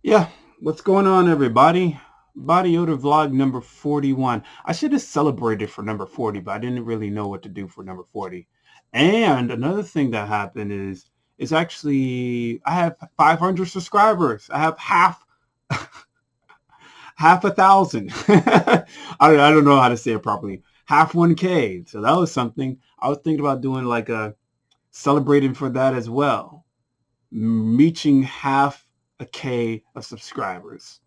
Yeah, what's going on, everybody? Body odor vlog number 41. I should have celebrated for number 40, but I didn't really know what to do for number 40. And another thing that happened is actually I have 500 subscribers. I have half a thousand. I don't know how to say it properly. Half 1K. So that was something. I was thinking about doing like a celebrating for that as well. Reaching half a K of subscribers.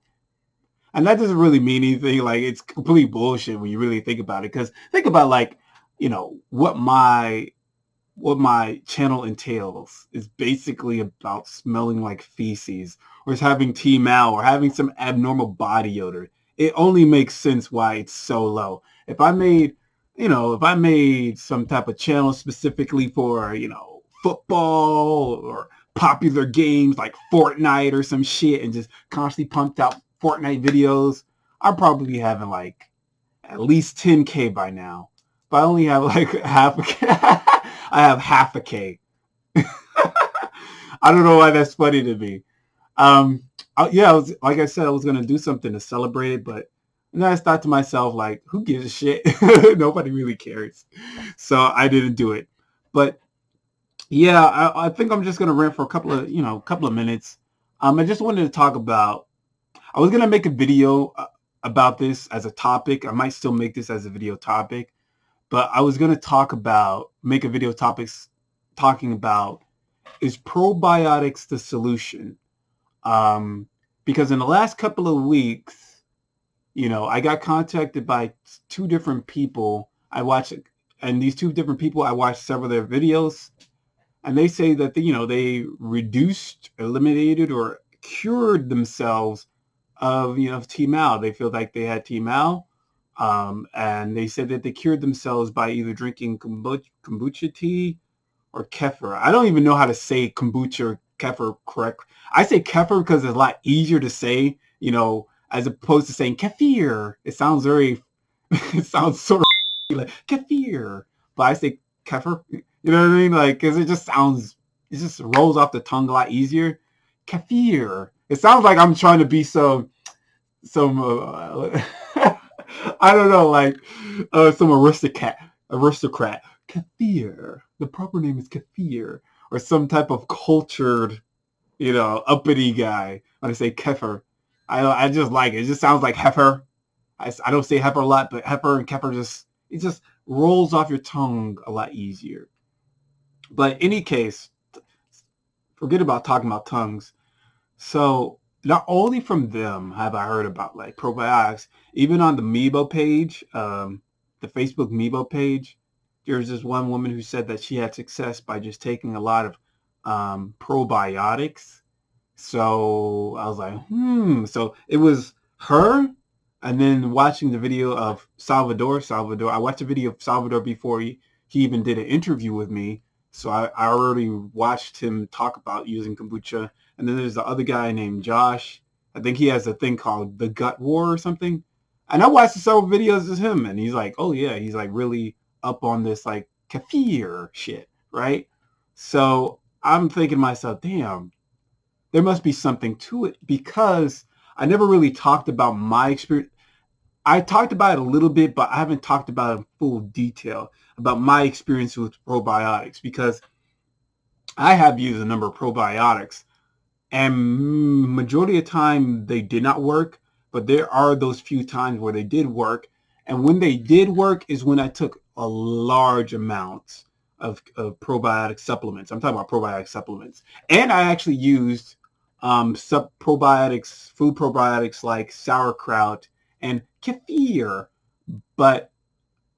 And that doesn't really mean anything. Like, it's complete bullshit when you really think about it. Because think about, like, what my channel entails is basically about smelling like feces, or is having T-mal, or having some abnormal body odor. It only makes sense why it's so low. If I made some type of channel specifically for, football or popular games like Fortnite or some shit, and just constantly pumped out Fortnite videos, I'm probably having like at least 10K by now. But I only have like half a K. I have half a K. I don't know why that's funny to me. Um, yeah, like I said, I was gonna do something to celebrate it, but then I thought to myself, like, who gives a shit? Nobody really cares. So I didn't do it. But yeah, I think I'm just gonna rant for a couple of minutes. I just wanted to talk about. I was gonna make a video about this as a topic. I might still make this as a video topic, but I was gonna make a video topics talking about, is probiotics the solution? Um, because in the last couple of weeks, I got contacted by two different people. And these two different people, I watched several of their videos, and they say that they reduced, eliminated, or cured themselves of T-mal. They feel like they had T-mal, and they said that they cured themselves by either drinking kombucha tea or kefir. I don't even know how to say kombucha or kefir correct. I say kefir because it's a lot easier to say, as opposed to saying kefir. It sounds it sounds sort of like kefir, but I say kefir. You know what I mean? Like, because it just rolls off the tongue a lot easier. Kefir. It sounds like I'm trying to be some I don't know, like some aristocrat. Kefir. The proper name is Kefir, or some type of cultured, uppity guy. When I say kefir, I just like it. It just sounds like heifer. I don't say heifer a lot, but heifer and kefir it just rolls off your tongue a lot easier. But in any case, forget about talking about tongues. So not only from them have I heard about like probiotics, even on the Meebo page, the Facebook Meebo page, there's this one woman who said that she had success by just taking a lot of probiotics. So I was like, So it was her, and then watching the video of Salvador. I watched a video of Salvador before he even did an interview with me. So I already watched him talk about using kombucha. And then there's the other guy named Josh. I think he has a thing called the Gut War or something. And I watched several videos of him, and he's like, oh yeah, he's like really up on this like kefir shit, right? So I'm thinking to myself, damn, there must be something to it, because I never really talked about my experience. I talked about it a little bit, but I haven't talked about it in full detail about my experience with probiotics, because I have used a number of probiotics, and majority of the time they did not work, but there are those few times where they did work. And when they did work is when I took a large amount of probiotic supplements. I'm talking about probiotic supplements. And I actually used probiotics, food probiotics like sauerkraut and kefir. But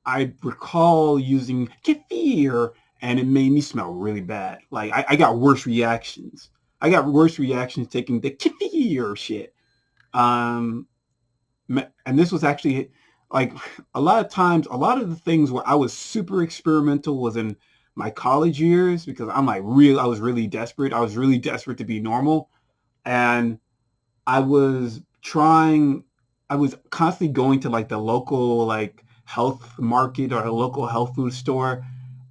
I recall using kefir, and it made me smell really bad. Like, I got worse reactions. I got worse reactions taking the kefir shit. Um, and this was actually like a lot of times, a lot of the things where I was super experimental was in my college years, because I was really desperate. I was really desperate to be normal. And I was trying, I was constantly going to like the local like health market or a local health food store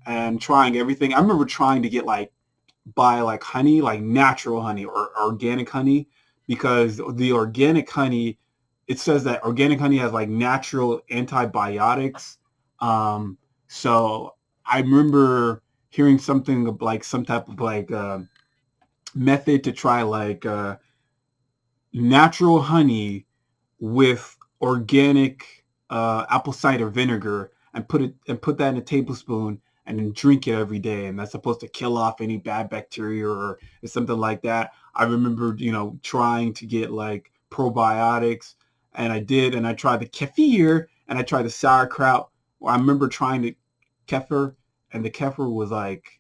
and trying everything. I remember trying to buy like honey, like natural honey or organic honey, because the organic honey, it says that organic honey has like natural antibiotics. So I remember hearing something of like some type of like method to try like natural honey with organic apple cider vinegar and put that in a tablespoon and then drink it every day, and that's supposed to kill off any bad bacteria or something like that. I remember, trying to get like probiotics, and I did, and I tried the kefir and I tried the sauerkraut. Well, I remember trying the kefir, and the kefir was like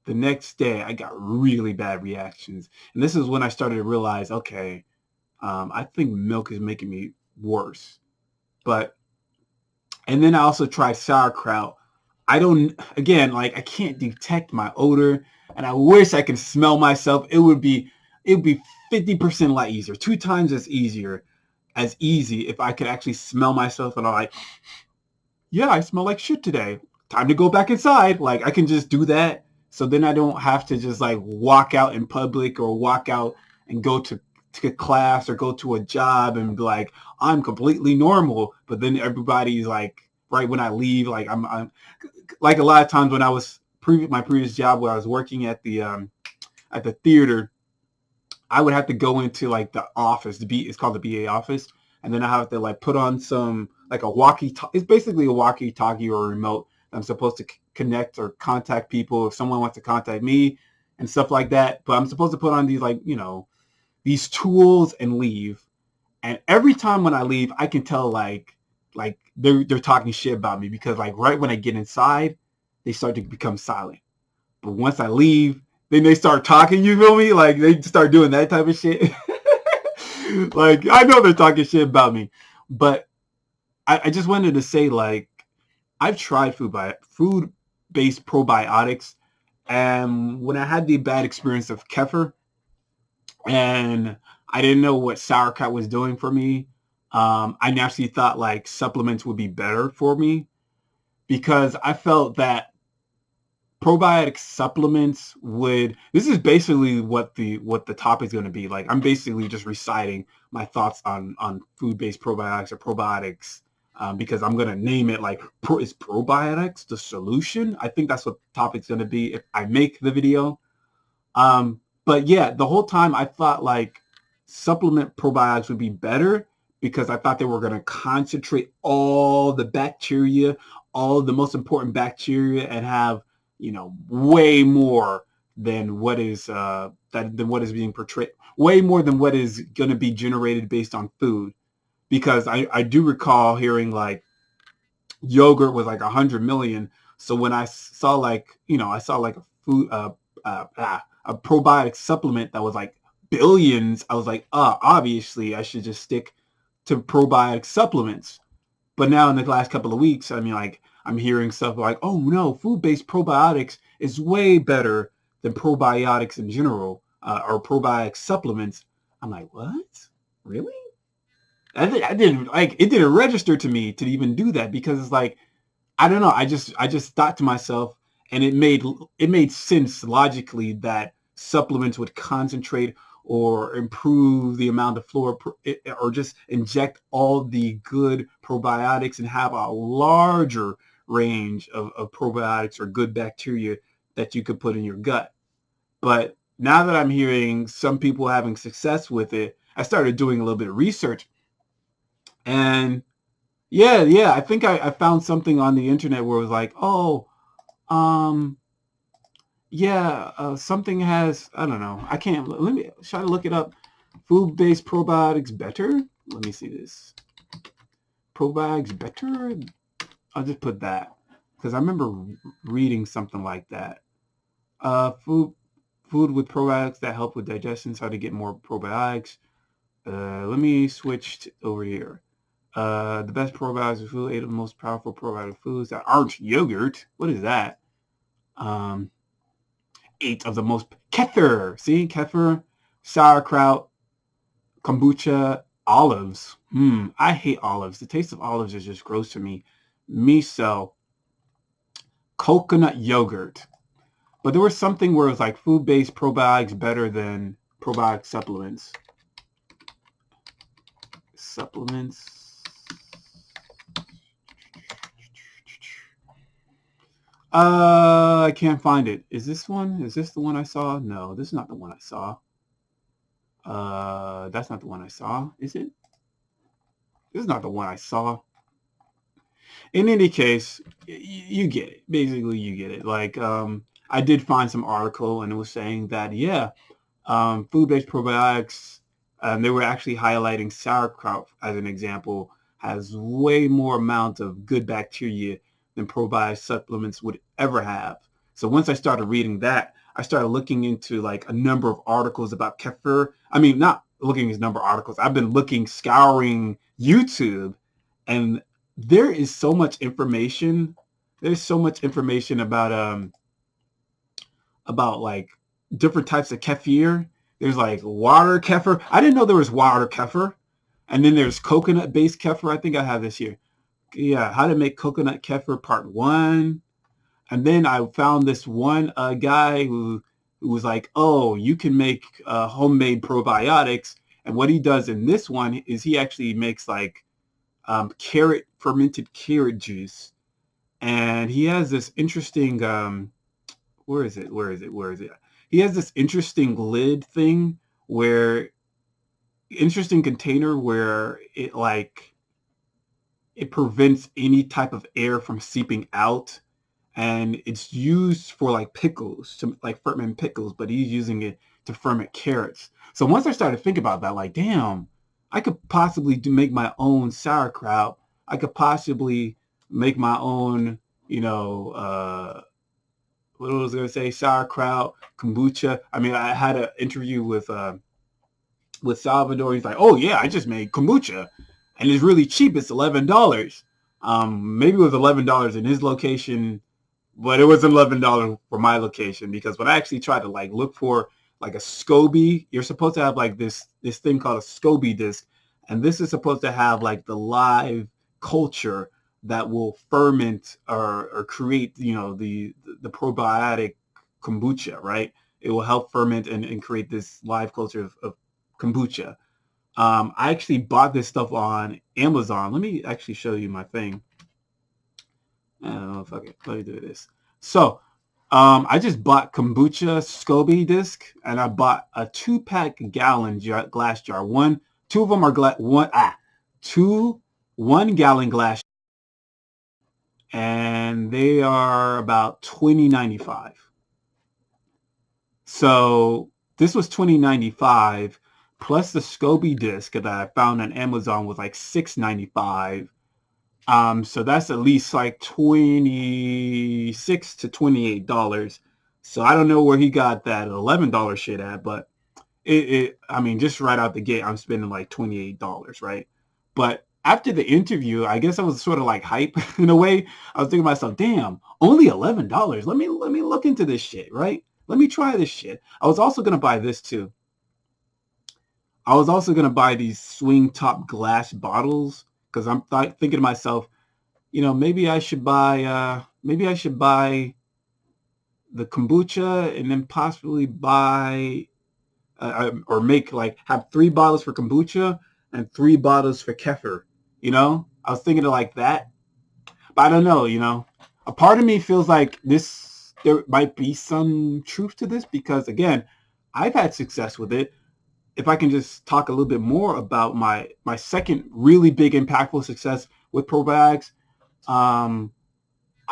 the next day I got really bad reactions, and this is when I started to realize, okay, I think milk is making me worse. But and then I also tried sauerkraut. I don't, again, like I can't detect my odor, and I wish I could smell myself. It would be 50% a lot easier, 2 times as easy if I could actually smell myself and I'm like, yeah, I smell like shit today. Time to go back inside. Like I can just do that. So then I don't have to just like walk out in public or walk out and go to class or go to a job and be like, I'm completely normal. But then everybody's like, right when I leave, like I'm like a lot of times when I was my previous job where I was working at the theater, I would have to go into like the office, it's called the BA office, and then I have to like put on some like a it's basically a walkie-talkie or a remote. I'm supposed to connect or contact people if someone wants to contact me and stuff like that. But I'm supposed to put on these like these tools and leave. And every time when I leave, I can tell like they're talking shit about me because like right when I get inside, they start to become silent. But once I leave, then they start talking, you feel me? Like they start doing that type of shit. Like I know they're talking shit about me. But I just wanted to say like I've tried food-based probiotics, and when I had the bad experience of kefir and I didn't know what sauerkraut was doing for me, I naturally thought like supplements would be better for me because I felt that probiotic supplements would, this is basically what the topic is going to be. Like I'm basically just reciting my thoughts on food-based probiotics or probiotics, because I'm going to name it like is probiotics the solution? I think that's what the topic's going to be if I make the video. But yeah, the whole time I thought like supplement probiotics would be better because I thought they were going to concentrate all the bacteria, all the most important bacteria, and have way more than what is than what is being portrayed, way more than what is going to be generated based on food. Because I do recall hearing like yogurt was like 100 million. So when I saw like I saw like a food a probiotic supplement that was like billions, I was like, obviously I should just stick to probiotic supplements. But now in the last couple of weeks, I mean, like I'm hearing stuff like, oh no, food-based probiotics is way better than probiotics in general, or probiotic supplements. I'm like, what? Really? I didn't like it. Didn't register to me to even do that because it's like I don't know. I just thought to myself, and it made sense logically that supplements would concentrate or improve the amount of flora, or just inject all the good probiotics and have a larger range of probiotics or good bacteria that you could put in your gut. But now that I'm hearing some people having success with it, I started doing a little bit of research, and yeah, I think I found something on the internet where it was like, oh, um, yeah, something has, I don't know. I can't, let me try to look it up. Food-based probiotics better? Let me see this. Probiotics better? I'll just put that because I remember reading something like that. Food with probiotics that help with digestion, so how to get more probiotics. Let me switch over here. The best probiotics food, 8 of the most powerful probiotic foods that aren't yogurt. What is that? 8 of the most kefir. See, kefir, sauerkraut, kombucha, olives. I hate olives. The taste of olives is just gross to me. Miso, coconut yogurt. But there was something where it was like food-based probiotics better than probiotic supplements. supplements. I can't find it. Is this one? Is this the one I saw? No, this is not the one I saw. That's not the one I saw. Is it? This is not the one I saw. In any case, you get it. Basically, you get it. Like, I did find some article and it was saying that, yeah, food-based probiotics, they were actually highlighting sauerkraut as an example, has way more amount of good bacteria than probiotic supplements would ever have. So once I started reading that, I started looking into like a number of articles about kefir. I mean, not looking at a number of articles. I've been scouring YouTube, and there is so much information. There's so much information about like different types of kefir. There's like water kefir. I didn't know there was water kefir. And then there's coconut-based kefir. I think I have this here. Yeah, how to make coconut kefir part 1. And then I found this one guy who was like, oh, you can make homemade probiotics. And what he does in this one is he actually makes like fermented carrot juice. And he has this interesting, where is it? He has this interesting lid thing interesting container where it prevents any type of air from seeping out. And it's used for like pickles, to like ferment pickles, but he's using it to ferment carrots. So once I started thinking about that, like, damn, I could possibly make my own sauerkraut. I could possibly make my own, what was I going to say? Sauerkraut, kombucha. I mean, I had an interview with Salvador. He's like, oh yeah, I just made kombucha, and it's really cheap. It's $11. Maybe it was $11 in his location, but it was $11 for my location, because when I actually tried to like look for like a SCOBY, you're supposed to have like this thing called a SCOBY disc, and this is supposed to have like the live culture that will ferment or create, the probiotic kombucha, right? It will help ferment and create this live culture of kombucha. I actually bought this stuff on Amazon. Let me actually show you my thing. I don't know if I can. Let me do this. So, I just bought kombucha SCOBY disc, and I bought a 2-pack gallon glass jar. Two of them are 1 gallon glass, and they are about $20.95. So this was $20.95 plus the SCOBY disc that I found on Amazon was like $6.95. So that's at least like $26 to $28. So I don't know where he got that $11 shit at, but I mean, just right out the gate, I'm spending like $28, right? But after the interview, I guess I was sort of like hype in a way. I was thinking to myself, damn, only $11. Let me look into this shit, right? Let me try this shit. I was also going to buy this too. I was also going to buy these swing top glass bottles, because I'm thinking to myself, maybe I should buy the kombucha, and then possibly buy or make like have 3 bottles for kombucha and 3 bottles for kefir. I was thinking of like that, but I don't know. A part of me feels like there might be some truth to this, because again, I've had success with it. If I can just talk a little bit more about my second really big impactful success with probiotics, I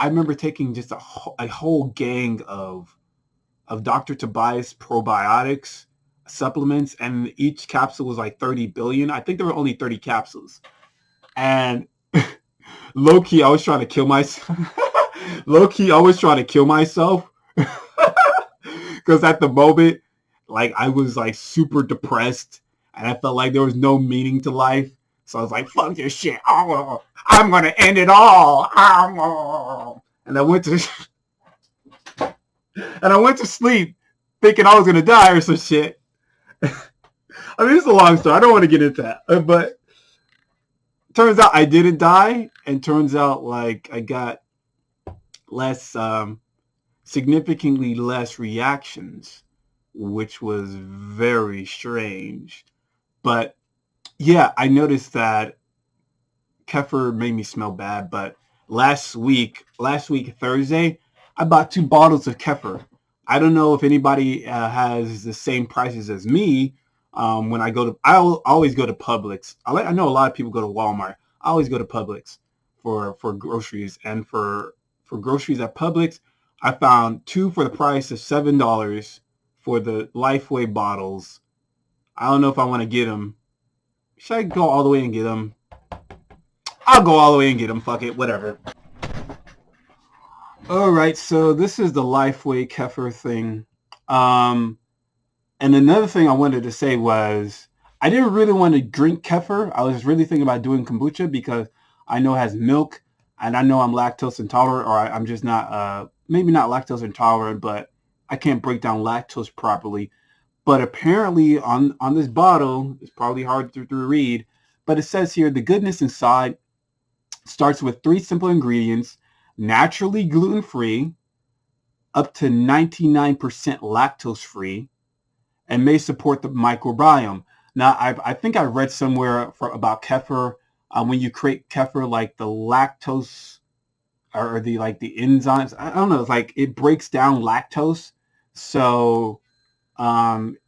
remember taking just a whole gang of Dr. Tobias probiotics supplements, and each capsule was like 30 billion. I think there were only 30 capsules. And low key, I was trying to kill myself. Low key, I was trying to kill myself. Because at the moment, like, I was like super depressed, and I felt like there was no meaning to life. So I was like, fuck this shit. Oh, I'm going to end it all. And I went to sleep thinking I was going to die or some shit. I mean, it's a long story. I don't want to get into that. But turns out I didn't die. And turns out like I got significantly less reactions, which was very strange. But Yeah, I noticed that kefir made me smell bad, but last week Thursday, I bought 2 bottles of kefir. I don't know if anybody has the same prices as me. When I always go to Publix. I know a lot of people go to Walmart. I always go to Publix for groceries, and for groceries at Publix, I found 2 for the price of $7 for the Lifeway bottles. I don't know if I want to get them. Should I go all the way and get them? I'll go all the way and get them. Fuck it, whatever. All right, so this is the Lifeway Kefir thing. Um, and another thing I wanted to say was I didn't really want to drink kefir. I was really thinking about doing kombucha because I know it has milk, and I know I'm lactose intolerant, or I'm just not, maybe not lactose intolerant, but I can't break down lactose properly. But apparently on this bottle, it's probably hard to read, but it says here the goodness inside starts with 3 simple ingredients: naturally gluten-free, up to 99% lactose-free, and may support the microbiome. Now, I think I read somewhere about kefir. When you create kefir, like the lactose or the enzymes, I don't know, it's like it breaks down lactose, so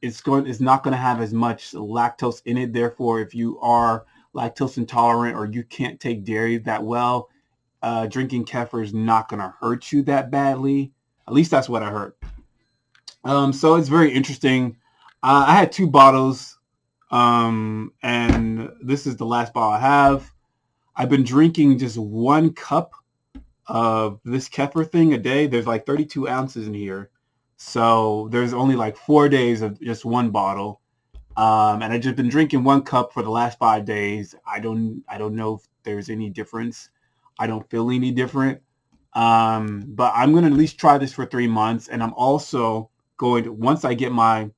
it's not going to have as much lactose in it. Therefore, if you are lactose intolerant or you can't take dairy that well, drinking kefir is not going to hurt you that badly. At least that's what I heard. So it's very interesting. I had 2 bottles, and this is the last bottle I have. I've been drinking just 1 cup of this kefir thing a day. There's like 32 ounces in here. So there's only like 4 days of just 1 bottle. And I've just been drinking 1 cup for the last 5 days. I don't know if there's any difference. I don't feel any different. But I'm gonna at least try this for 3 months, and I'm also going to, once I get my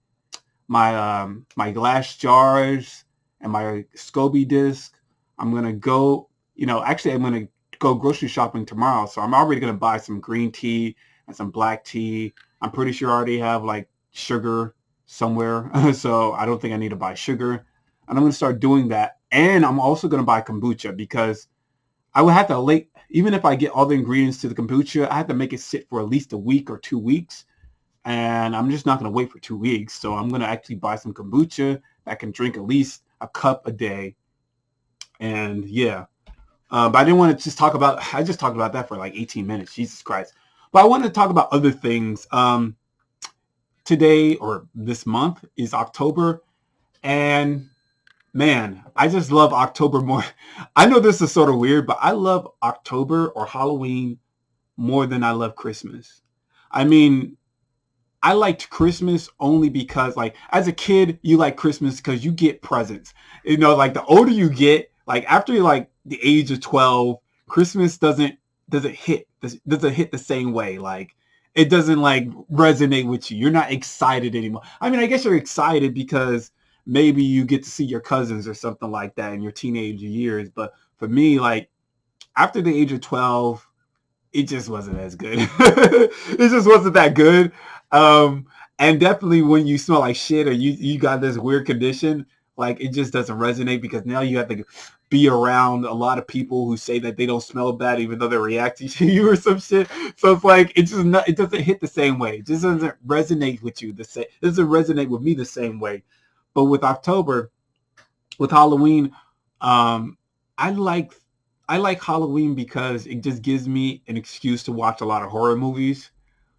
glass jars and my SCOBY disc, I'm gonna go. Actually, I'm gonna go grocery shopping tomorrow. So I'm already gonna buy some green tea and some black tea. I'm pretty sure I already have like sugar somewhere, so I don't think I need to buy sugar. And I'm gonna start doing that. And I'm also gonna buy kombucha because I would have to even if I get all the ingredients to the kombucha, I have to make it sit for at least a week or 2 weeks. And I'm just not going to wait for 2 weeks. So I'm going to actually buy some kombucha that can drink at least a cup a day. And yeah, but I didn't want to I just talked about that for like 18 minutes. Jesus Christ. But I wanted to talk about other things. Today or this month is October. And man, I just love October more. I know this is sort of weird, but I love October or Halloween more than I love Christmas. I mean, I liked Christmas only because, like, as a kid, you like Christmas because you get presents. Like the older you get, like after like the age of 12, Christmas doesn't hit the same way. Like it doesn't like resonate with you. You're not excited anymore. I mean, I guess you're excited because maybe you get to see your cousins or something like that in your teenage years. But for me, like after the age of 12, it just wasn't as good. It just wasn't that good. Um, and definitely when you smell like shit or you got this weird condition, like it just doesn't resonate because now you have to be around a lot of people who say that they don't smell bad even though they're reacting to you or some shit. So it's like it doesn't hit the same way. It just doesn't resonate with you the same. It doesn't resonate with me the same way. But with October, with Halloween, um, I like I like Halloween because it just gives me an excuse to watch a lot of horror movies.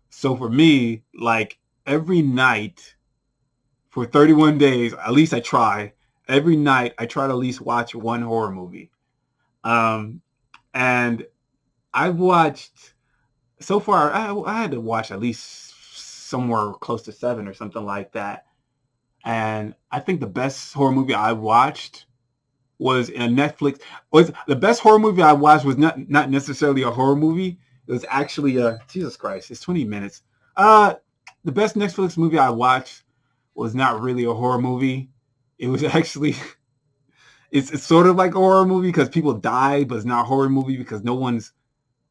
So for me, like every night for 31 days, at least I try. Every night I try to at least watch 1 horror movie. Um, and I've watched so far. I had to watch at least somewhere close to 7 or something like that. And I think the best horror movie I watched was in a Netflix. Was the best horror movie I watched was not necessarily a horror movie. It was actually Jesus Christ. It's 20 minutes. Uh, the best Netflix movie I watched was not really a horror movie. It was actually it's sort of like a horror movie because people die, but it's not a horror movie because no one's.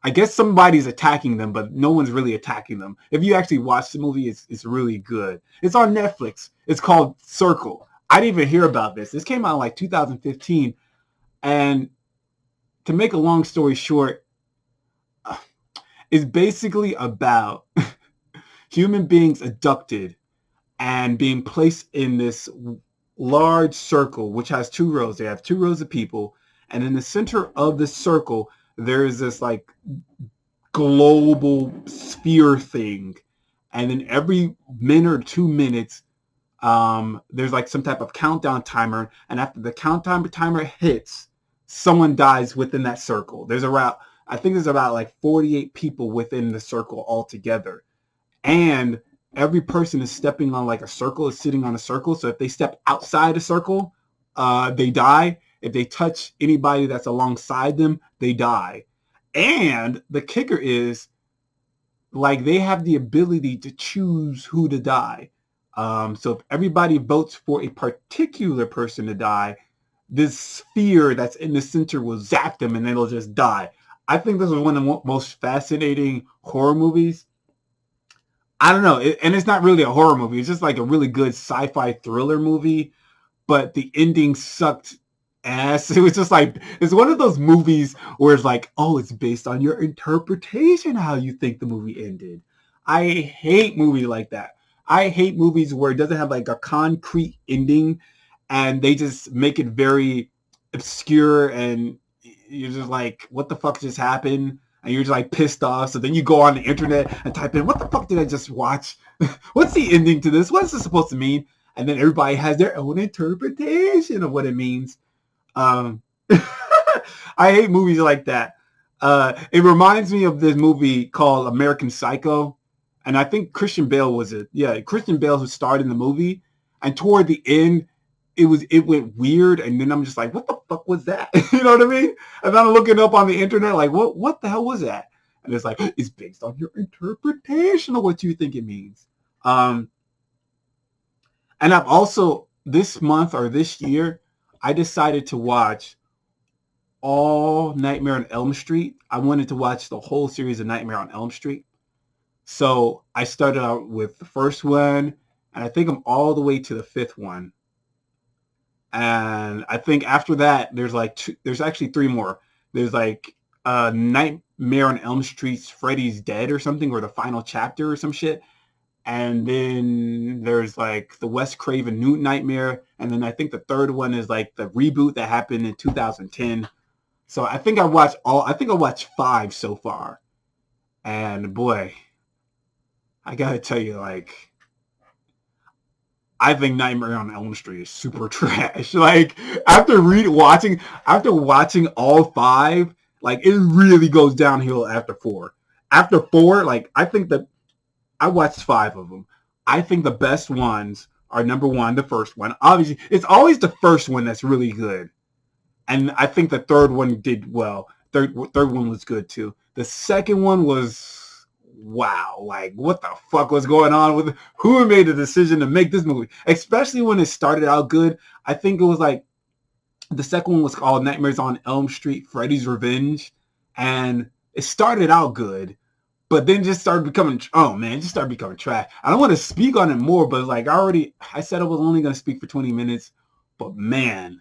I guess somebody's attacking them, but no one's really attacking them. If you actually watch the movie, it's really good. It's on Netflix. It's called Circle. I didn't even hear about this. This came out in like 2015. And to make a long story short, it's basically about human beings abducted and being placed in this large circle, which has two rows. They have two rows of people. And in the center of the circle, there is this like global sphere thing. And then every minute or 2 minutes, there's like some type of countdown timer. And after the countdown timer hits, someone dies within that circle. I think there's about like 48 people within the circle altogether. And every person is stepping on like a circle, is sitting on a circle. So if they step outside a circle, they die. If they touch anybody that's alongside them, they die. And the kicker is, like, they have the ability to choose who to die. So if everybody votes for a particular person to die, this sphere that's in the center will zap them and they'll just die. I think this is one of the most fascinating horror movies. I don't know. And it's not really a horror movie. It's just like a really good sci-fi thriller movie. But the ending sucked ass. It was just like, it's one of those movies where it's like, oh, it's based on your interpretation how you think the movie ended. I hate movies like that. I hate movies where it doesn't have like a concrete ending and they just make it very obscure and you're just like, what the fuck just happened? And you're just like pissed off. So then you go on the internet and type in, what the fuck did I just watch? What's the ending to this? What is this supposed to mean? And then everybody has their own interpretation of what it means. I hate movies like that. It reminds me of this movie called American Psycho. And I think Christian Bale was it. Yeah, Christian Bale who starred in the movie. And toward the end, it went weird. And then I'm just like, what the fuck was that? You know what I mean? And I'm looking up on the internet like, what the hell was that? And it's like, it's based on your interpretation of what you think it means. And I've also, this month or this year, I decided to watch all Nightmare on Elm Street. I wanted to watch the whole series of Nightmare on Elm Street. So I started out with the first one, and I think I'm all the way to the fifth one. And I think after that, there's actually three more. There's like Nightmare on Elm Street's Freddy's Dead or something, or the final chapter or some shit. And then there's like the Wes Craven New Nightmare. And then I think the third one is like the reboot that happened in 2010. So I think I watched 5 so far. And boy, I gotta tell you, like, I think Nightmare on Elm Street is super trash. Like after watching all 5, like it really goes downhill after 4. After 4, like I think that I watched 5 of them. I think the best ones are number 1, the first one. Obviously, it's always the first one that's really good. And I think the third one did well. Third one was good too. The second one was, wow, like what the fuck was going on with who made the decision to make this movie? Especially when it started out good. I think it was like the second one was called Nightmares on Elm Street, Freddy's Revenge, and it started out good, but then just started becoming, oh man, just started becoming trash. I don't want to speak on it more, but like I said I was only going to speak for 20 minutes, but man,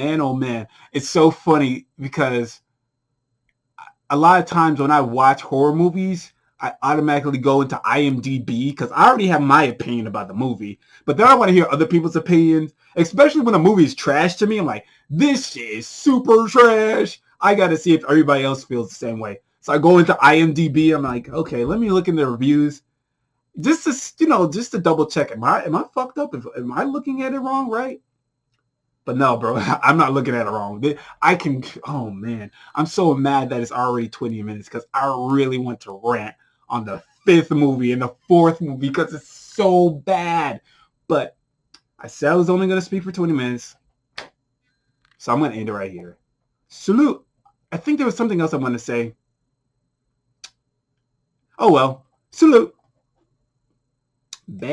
oh man, it's so funny because a lot of times when I watch horror movies, I automatically go into IMDb because I already have my opinion about the movie. But then I want to hear other people's opinions, especially when a movie is trash to me. I'm like, this shit is super trash. I got to see if everybody else feels the same way. So I go into IMDb. I'm like, okay, let me look in the reviews. Just to double check. Am I fucked up? Am I looking at it wrong, right? But no, bro, I'm not looking at it wrong. Oh man, I'm so mad that it's already 20 minutes because I really want to rant on the 5th movie and the 4th movie because it's so bad. But I said I was only going to speak for 20 minutes. So I'm going to end it right here. Salute. I think there was something else I wanted to say. Oh well, salute. Bad.